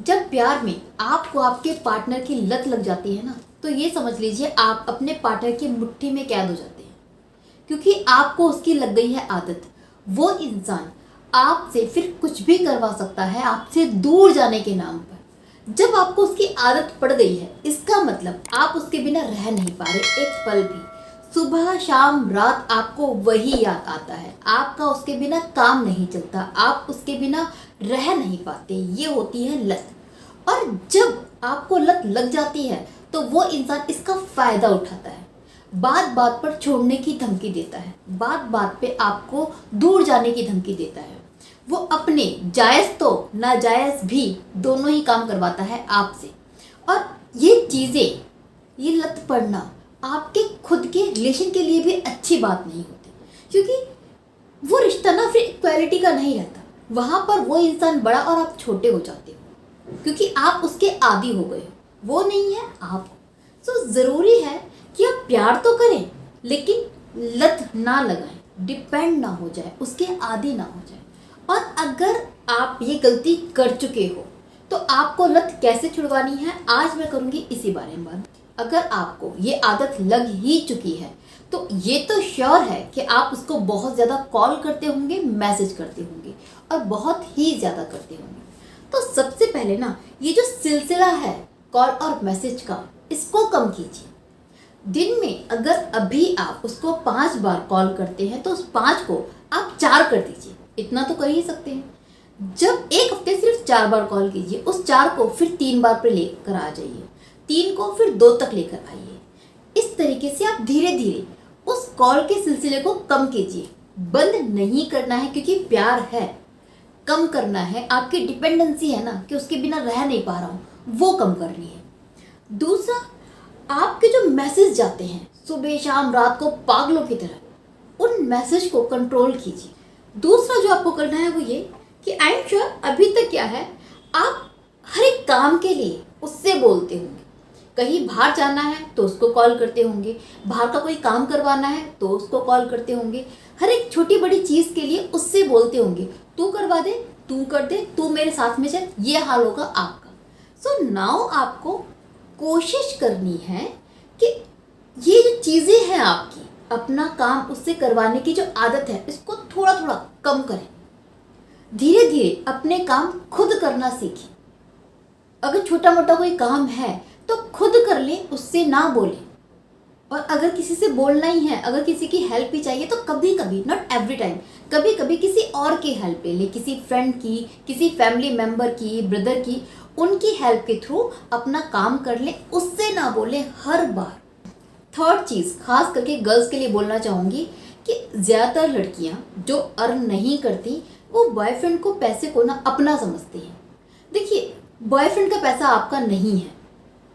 जब प्यार में आपको आपके पार्टनर की लत लग जाती है ना, तो ये समझ लीजिए आप अपने पार्टनर की मुट्ठी में कैद हो जाते हैं। क्योंकि आपको उसकी लग गई है आदत। वो इंसान आपसे फिर कुछ भी करवा सकता है आपसे दूर जाने के नाम पर। जब आपको उसकी आदत पड़ गई है, इसका मतलब आप उसके बिना रह नहीं पा रहे एक पल भी। सुबह शाम रात आपको वही याद आता है, आपका उसके बिना काम नहीं चलता, आप उसके बिना रह नहीं पाते। ये होती है लत। और जब आपको लत लग जाती है तो वो इंसान इसका फायदा उठाता है। बात बात पर छोड़ने की धमकी देता है, बात बात पे आपको दूर जाने की धमकी देता है। वो अपने जायज़ तो नाजायज़ भी दोनों ही काम करवाता है आपसे। और ये चीज़ें, ये लत पड़ना आपके खुद के रिलेशन के लिए भी अच्छी बात नहीं होती। क्योंकि वो रिश्ता ना फिर इक्वालिटी का नहीं रहता। वहाँ पर वो इंसान बड़ा और आप छोटे हो जाते हो, क्योंकि आप उसके आदी हो गए हो, वो नहीं है आप। सो ज़रूरी है कि आप प्यार तो करें, लेकिन लत ना लगाएं, डिपेंड ना हो जाए, उसके आदी ना हो जाए। और अगर आप ये गलती कर चुके हो तो आपको लत कैसे छुड़वानी है, आज मैं करूँगी इसी बारे में बात। अगर आपको ये आदत लग ही चुकी है तो ये तो श्योर है कि आप उसको बहुत ज़्यादा कॉल करते होंगे, मैसेज करते होंगे, और बहुत ही ज़्यादा करते होंगे। तो सबसे पहले ना, ये जो सिलसिला है कॉल और मैसेज का, इसको कम कीजिए। दिन में अगर अभी आप उसको 5 बार कॉल करते हैं तो उस 5 को आप 4 कर दीजिए। इतना तो कर ही सकते हैं। जब एक हफ्ते सिर्फ 4 बार कॉल कीजिए, उस 4 को फिर 3 बार पे लेकर आ जाइए, 3 को फिर 2 तक लेकर आइए। इस तरीके से आप धीरे धीरे उस कॉल के सिलसिले को कम कीजिए। बंद नहीं करना है क्योंकि प्यार है, कम करना है, आपकी डिपेंडेंसी है ना कि उसके बिना रह नहीं पा रहा हूँ, वो कम करनी है। दूसरा, आपके जो मैसेज जाते हैं सुबह शाम रात को पागलों की तरह, उन मैसेज को कंट्रोल कीजिए। दूसरा जो आपको करना है वो ये कि आई एम श्योर अभी तक क्या है, आप हर एक काम के लिए उससे बोलते होंगे। कहीं बाहर जाना है तो उसको कॉल करते होंगे, बाहर का कोई काम करवाना है तो उसको कॉल करते होंगे, हर एक छोटी बड़ी चीज़ के लिए उससे बोलते होंगे, तू करवा दे, तू कर दे, तू मेरे साथ में चल, ये हाल होगा आपका। सो नाउ आपको कोशिश करनी है कि ये जो चीज़ें हैं आपकी, अपना काम उससे करवाने की जो आदत है, इसको थोड़ा थोड़ा कम करें। धीरे धीरे अपने काम खुद करना सीखें। अगर छोटा मोटा कोई काम है तो खुद कर ले, उससे ना बोले। और अगर किसी से बोलना ही है, अगर किसी की हेल्प ही चाहिए तो कभी कभी, नॉट एवरी टाइम, कभी कभी किसी और की हेल्प ले ले, किसी फ्रेंड की, किसी फैमिली मेम्बर की, ब्रदर की, उनकी हेल्प के थ्रू अपना काम कर ले, उससे ना बोले हर बार। थर्ड चीज़, खास करके गर्ल्स के लिए बोलना चाहूँगी कि ज़्यादातर लड़कियाँ जो अर्न नहीं करती, वो बॉयफ्रेंड को, पैसे को ना अपना समझती हैं। देखिए, बॉयफ्रेंड का पैसा आपका नहीं है।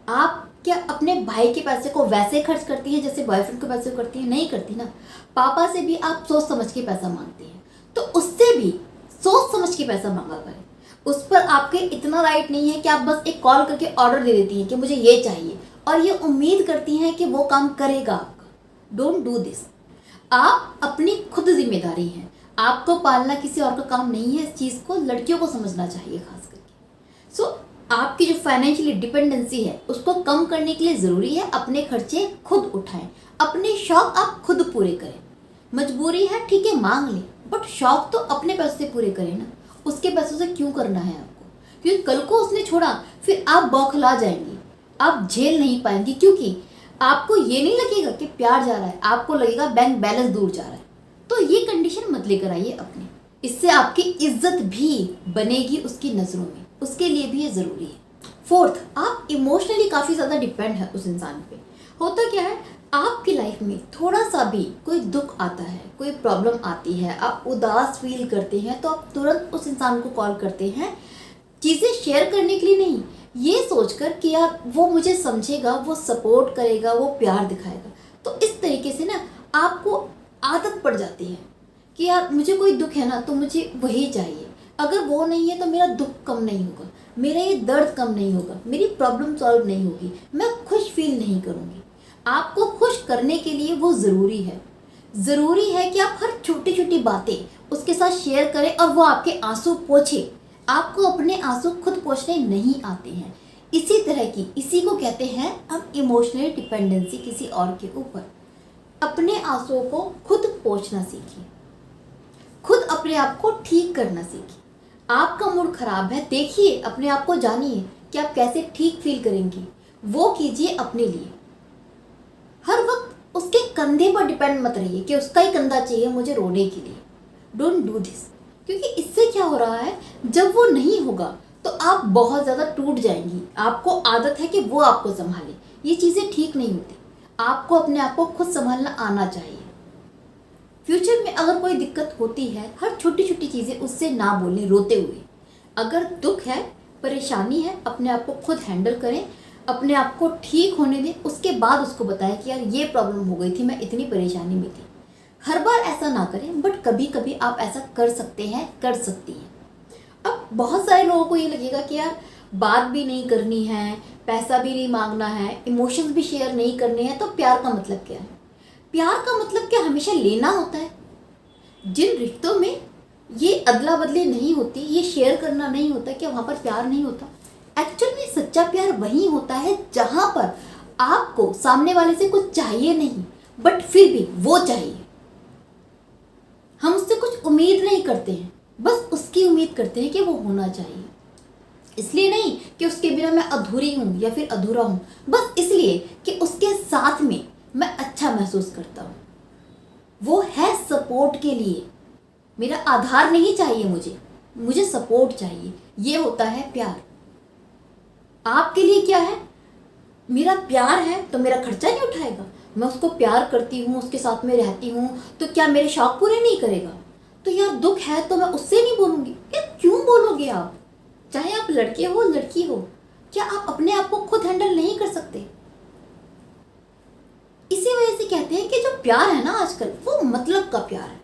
आप क्या अपने भाई के पैसे को वैसे खर्च करती हैं जैसे बॉयफ्रेंड के पैसे को करती हैं? नहीं करती ना। पापा से भी आप सोच समझ के पैसा मांगती हैं, तो उससे भी सोच समझ के पैसा मांगा करें। उस पर आपके इतना राइट नहीं है कि आप बस एक कॉल करके ऑर्डर दे देती हैं कि मुझे ये चाहिए, और ये उम्मीद करती हैं कि वो काम करेगा आपका। Don't do this. आप अपनी खुद जिम्मेदारी हैं, आपको पालना किसी और का काम नहीं है। इस चीज़ को लड़कियों को समझना चाहिए खास करके। सो आपकी जो फाइनेंशियली डिपेंडेंसी है उसको कम करने के लिए ज़रूरी है अपने खर्चे खुद उठाएं, अपने शौक आप खुद पूरे करें। मजबूरी है ठीक है, मांग लें, बट शौक तो अपने पैसों से पूरे करें ना। उसके पैसों से क्यों करना है आपको? क्योंकि कल को उसने छोड़ा फिर आप बौखला जाएंगी, आप झेल नहीं पाएंगी। क्योंकि आपको ये नहीं लगेगा कि प्यार जा रहा है, आपको लगेगा बैंक बैलेंस दूर जा रहा है। तो ये कंडीशन मत लेकर आइए अपने। इससे आपकी इज्जत भी बनेगी उसकी नज़रों में, उसके लिए भी ये ज़रूरी है। फोर्थ, आप इमोशनली काफ़ी ज़्यादा डिपेंड है उस इंसान पे। होता क्या है, आपकी लाइफ में थोड़ा सा भी कोई दुख आता है, कोई प्रॉब्लम आती है, आप उदास फील करते हैं, तो आप तुरंत उस इंसान को कॉल करते हैं, चीज़ें शेयर करने के लिए नहीं, ये सोचकर कि यार वो मुझे समझेगा, वो सपोर्ट करेगा, वो प्यार दिखाएगा। तो इस तरीके से ना आपको आदत पड़ जाती है कि यार मुझे कोई दुख है ना तो मुझे वही चाहिए, अगर वो नहीं है तो मेरा दुख कम नहीं होगा, मेरा ये दर्द कम नहीं होगा, मेरी प्रॉब्लम सॉल्व नहीं होगी, मैं खुश फील नहीं करूँगी। आपको खुश करने के लिए वो ज़रूरी है। ज़रूरी है कि आप हर छोटी छोटी बातें उसके साथ शेयर करें और वो आपके आंसू पोंछे। आपको अपने आंसू खुद पोंछने नहीं आते हैं। इसी तरह की इसी को कहते हैं हम इमोशनल डिपेंडेंसी किसी और के ऊपर। अपने आंसुओं को खुद पोंछना सीखिए, खुद अपने आप को ठीक करना सीखिए। आपका मूड खराब है, देखिए अपने आप को जानिए कि आप कैसे ठीक फील करेंगी, वो कीजिए अपने लिए। हर वक्त उसके कंधे पर डिपेंड मत रहिए कि उसका ही कंधा चाहिए मुझे रोने के लिए। डोंट डू दिस, क्योंकि इससे क्या हो रहा है, जब वो नहीं होगा तो आप बहुत ज़्यादा टूट जाएंगी। आपको आदत है कि वो आपको संभाले, ये चीज़ें ठीक नहीं होती। आपको अपने आप को खुद संभालना आना चाहिए। फ्यूचर में अगर कोई दिक्कत होती है, हर छोटी छोटी चीज़ें उससे ना बोलें रोते हुए। अगर दुख है, परेशानी है, अपने आप को खुद हैंडल करें, अपने आप को ठीक होने दें, उसके बाद उसको बताएं कि यार ये प्रॉब्लम हो गई थी, मैं इतनी परेशानी में थी। हर बार ऐसा ना करें, बट कभी कभी आप ऐसा कर सकते हैं, कर सकती हैं। अब बहुत सारे लोगों को ये लगेगा कि यार बात भी नहीं करनी है, पैसा भी नहीं मांगना है, इमोशंस भी शेयर नहीं करने हैं, तो प्यार का मतलब क्या है? प्यार का मतलब क्या हमेशा लेना होता है? जिन रिश्तों में ये अदला बदली नहीं होती, ये शेयर करना नहीं होता, क्या वहाँ पर प्यार नहीं होता? एक्चुअल में सच्चा प्यार वही होता है जहाँ पर आपको सामने वाले से कुछ चाहिए नहीं, बट फिर भी वो चाहिए। हम उससे कुछ उम्मीद नहीं करते हैं, बस उसकी उम्मीद करते हैं कि वो होना चाहिए। इसलिए नहीं कि उसके बिना मैं अधूरी हूँ या फिर अधूरा हूँ, बस इसलिए कि उसके साथ में मैं अच्छा महसूस करता हूँ। वो है सपोर्ट के लिए, मेरा आधार नहीं चाहिए, मुझे सपोर्ट चाहिए। ये होता है प्यार। आपके लिए क्या है? मेरा प्यार है तो मेरा खर्चा नहीं उठाएगा, मैं उसको प्यार करती हूँ, उसके साथ में रहती हूँ, तो क्या मेरे शौक पूरे नहीं करेगा? तो यार दुख है तो मैं उससे नहीं बोलूँगी। यार क्यों बोलोगे आप? चाहे आप लड़के हो लड़की हो, क्या आप अपने आप को खुद हैंडल नहीं कर सकते? इसी वजह से कहते हैं कि जो प्यार है ना आजकल, वो मतलब का प्यार है।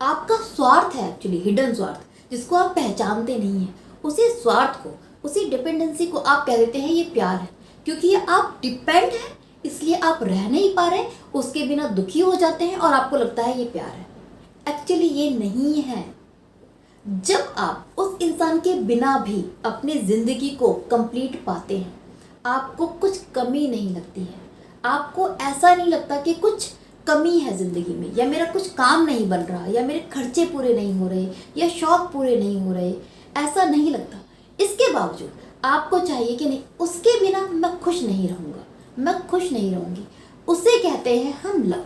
आपका स्वार्थ है एक्चुअली, हिडन स्वार्थ, जिसको आप पहचानते नहीं हैं। उसी स्वार्थ को, उसी डिपेंडेंसी को आप कह देते हैं ये प्यार है, क्योंकि आप डिपेंड हैं, इसलिए आप रह नहीं पा रहे, उसके बिना दुखी हो जाते हैं और आपको लगता है ये प्यार है। एक्चुअली ये नहीं है। जब आप उस इंसान के बिना भी अपनी ज़िंदगी को कंप्लीट पाते हैं, आपको कुछ कमी नहीं लगती है। आपको ऐसा नहीं लगता कि कुछ कमी है ज़िंदगी में, या मेरा कुछ काम नहीं बन रहा, या मेरे खर्चे पूरे नहीं हो रहे, या शौक पूरे नहीं हो रहे, ऐसा नहीं लगता। इसके बावजूद आपको चाहिए कि नहीं, उसके बिना मैं खुश नहीं रहूँगा, मैं खुश नहीं रहूँगी। उसे कहते हैं हम लव।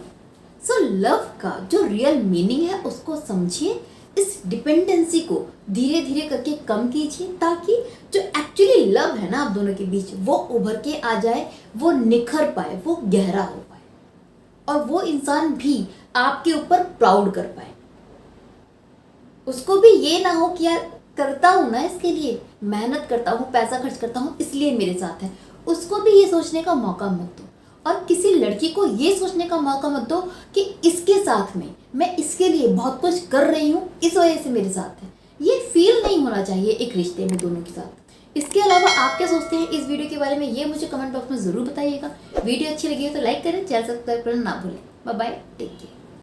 सो लव का जो रियल मीनिंग है उसको समझिए, इस डिपेंडेंसी को धीरे धीरे करके कम कीजिए, ताकि जो एक्चुअली लव है ना आप दोनों के बीच, वो उभर के आ जाए, वो निखर पाए, वो गहरा हो पाए, और वो इंसान भी आपके ऊपर प्राउड कर पाए। उसको भी ये ना हो कि यार करता हूँ ना इसके लिए, मेहनत करता हूँ, पैसा खर्च करता हूँ, इसलिए मेरे साथ है। उसको भी ये सोचने का मौका मत दो, और किसी लड़की को ये सोचने का मौका मत दो कि इसके साथ में मैं इसके लिए बहुत कुछ कर रही हूँ, इस वजह से मेरे साथ है। ये फील नहीं होना चाहिए एक रिश्ते में दोनों के साथ। इसके अलावा आप क्या सोचते हैं इस वीडियो के बारे में, ये मुझे कमेंट बॉक्स में ज़रूर बताइएगा। वीडियो अच्छी लगी हो तो लाइक करें, चैनल सब्सक्राइब करना ना भूलें। Bye bye, take care.